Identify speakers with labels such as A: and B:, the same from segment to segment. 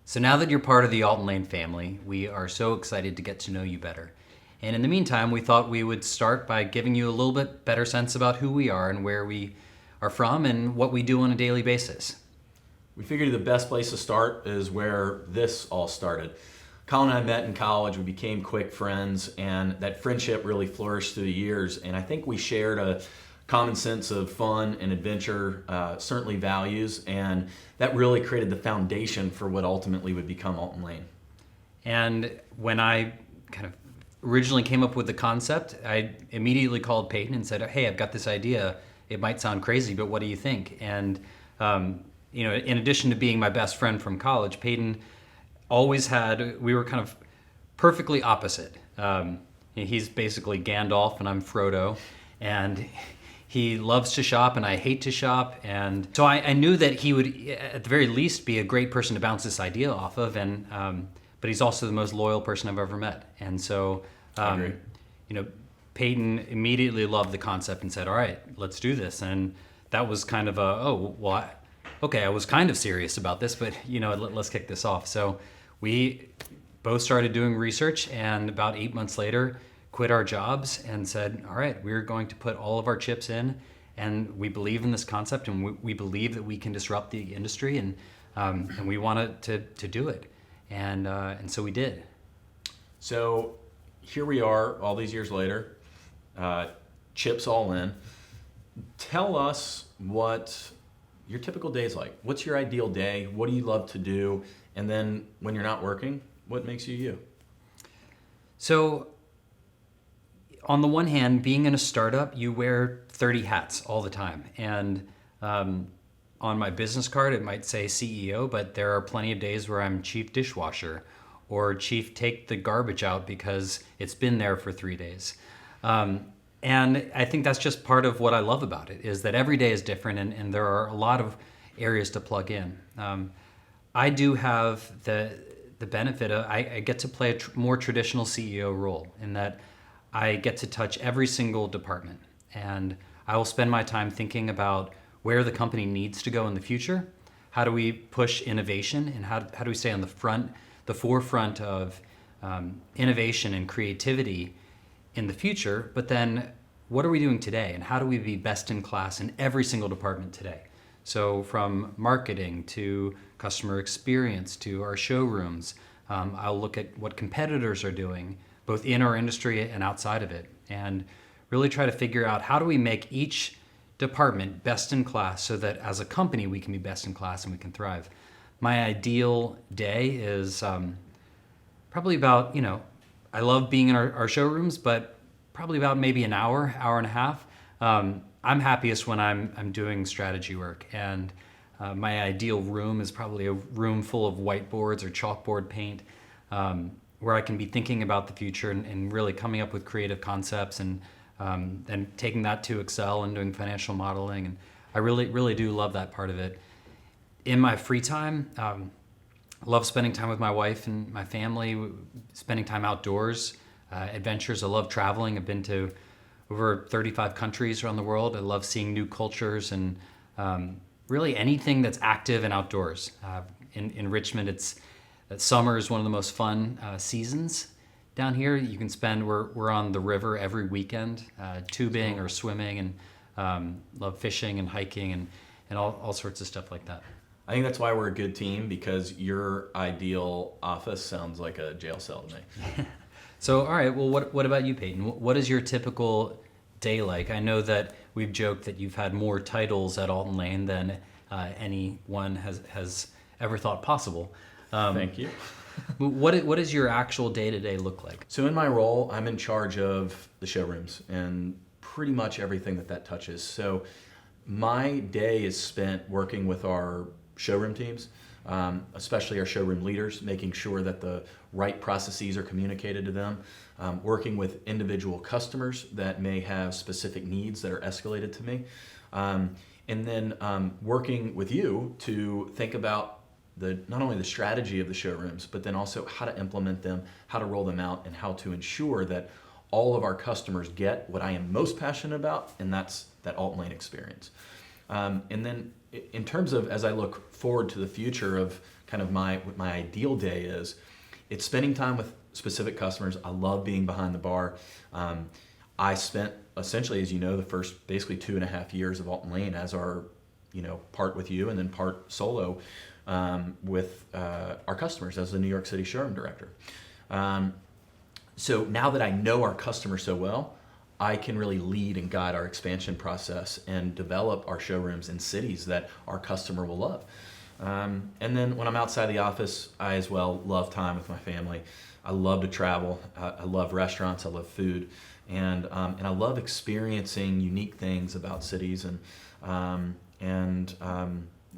A: So now that you're part of the Alton Lane family, we are so excited to get to know you better. And in the meantime, we thought we would start by giving you a little bit better sense about who we are and where we are from and what we do on a daily basis.
B: We figured the best place to start is where this all started. Colin and I met in college, we became quick friends, and that friendship really flourished through the years. And I think we shared a common sense of fun and adventure, certainly values, and that really created the foundation for what ultimately would become Alton Lane.
A: And when I kind of originally came up with the concept, I immediately called Peyton and said, "Hey, I've got this idea. It might sound crazy, but what do you think?" And in addition to being my best friend from college, Peyton we were kind of perfectly opposite. He's basically Gandalf and I'm Frodo, and he loves to shop and I hate to shop. And so I knew that he would, at the very least, be a great person to bounce this idea off of. But he's also the most loyal person I've ever met. And so,
B: I agree.
A: Peyton immediately loved the concept and said, "All right, let's do this." And that was kind of I was kind of serious about this, but let's kick this off. So we both started doing research, and about 8 months later, quit our jobs and said, "All right, we're going to put all of our chips in, and we believe in this concept, and we believe that we can disrupt the industry, and we wanted to do it." And so we did.
B: So here we are all these years later, chips all in. Tell us what your typical day is like. What's your ideal day? What do you love to do? And then when you're not working, what makes you you?
A: So on the one hand, being in a startup, you wear 30 hats all the time. And on my business card, it might say CEO, but there are plenty of days where I'm chief dishwasher or chief take the garbage out because it's been there for 3 days. And I think that's just part of what I love about it, is that every day is different, and there are a lot of areas to plug in. I do have the benefit of, I get to play a more traditional CEO role in that I get to touch every single department, and I will spend my time thinking about where the company needs to go in the future. How do we push innovation, and how do we stay on the forefront of innovation and creativity in the future? But then what are we doing today, and how do we be best in class in every single department today? So from marketing to customer experience to our showrooms, I'll look at what competitors are doing, both in our industry and outside of it, and really try to figure out how do we make each department best in class so that as a company we can be best in class and we can thrive. My ideal day is probably about, I love being in our showrooms, but probably about maybe an hour and a half. I'm happiest when I'm doing strategy work, and my ideal room is probably a room full of whiteboards or chalkboard paint, where I can be thinking about the future and really coming up with creative concepts and taking that to Excel and doing financial modeling. And I really do love that part of it. In my free time, I love spending time with my wife and my family, spending time outdoors, adventures. I love traveling. I've been to over 35 countries around the world. I love seeing new cultures and really anything that's active and outdoors. In Richmond, summer is one of the most fun seasons down here. You can we're on the river every weekend, tubing or swimming, and love fishing and hiking and all sorts of stuff like that.
B: I think that's why we're a good team, because your ideal office sounds like a jail cell to me.
A: So, all right, well, what about you, Peyton? What is your typical day like? I know that we've joked that you've had more titles at Alton Lane than anyone has ever thought possible.
B: Thank you.
A: What does your actual day-to-day look like?
B: So in my role, I'm in charge of the showrooms and pretty much everything that touches. So my day is spent working with our showroom teams, especially our showroom leaders, making sure that the right processes are communicated to them, working with individual customers that may have specific needs that are escalated to me, and then working with you to think about not only the strategy of the showrooms, but then also how to implement them, how to roll them out, and how to ensure that all of our customers get what I am most passionate about, and that's that Alton Lane experience. And then in terms of, as I look forward to the future of kind of what my ideal day is, it's spending time with specific customers. I love being behind the bar. I spent essentially, as you know, the first basically 2.5 years of Alton Lane as our, part with you and then part solo with our customers as the New York City showroom director. So now that I know our customers so well, I can really lead and guide our expansion process and develop our showrooms in cities that our customer will love. And then when I'm outside the office, I as well love time with my family. I love to travel. I love restaurants. I love food, and I love experiencing unique things about cities.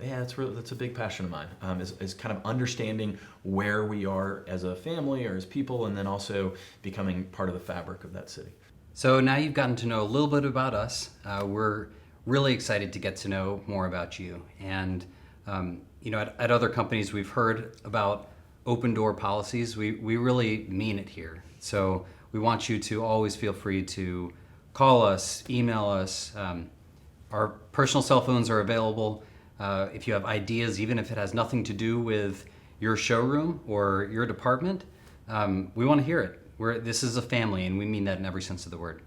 B: Yeah, that's a big passion of mine. Is kind of understanding where we are as a family or as people, and then also becoming part of the fabric of that city.
A: So now you've gotten to know a little bit about us. We're really excited to get to know more about you. And at other companies, we've heard about open door policies. We really mean it here. So we want you to always feel free to call us, email us. Our personal cell phones are available. If you have ideas, even if it has nothing to do with your showroom or your department, we want to hear it. This is a family, and we mean that in every sense of the word.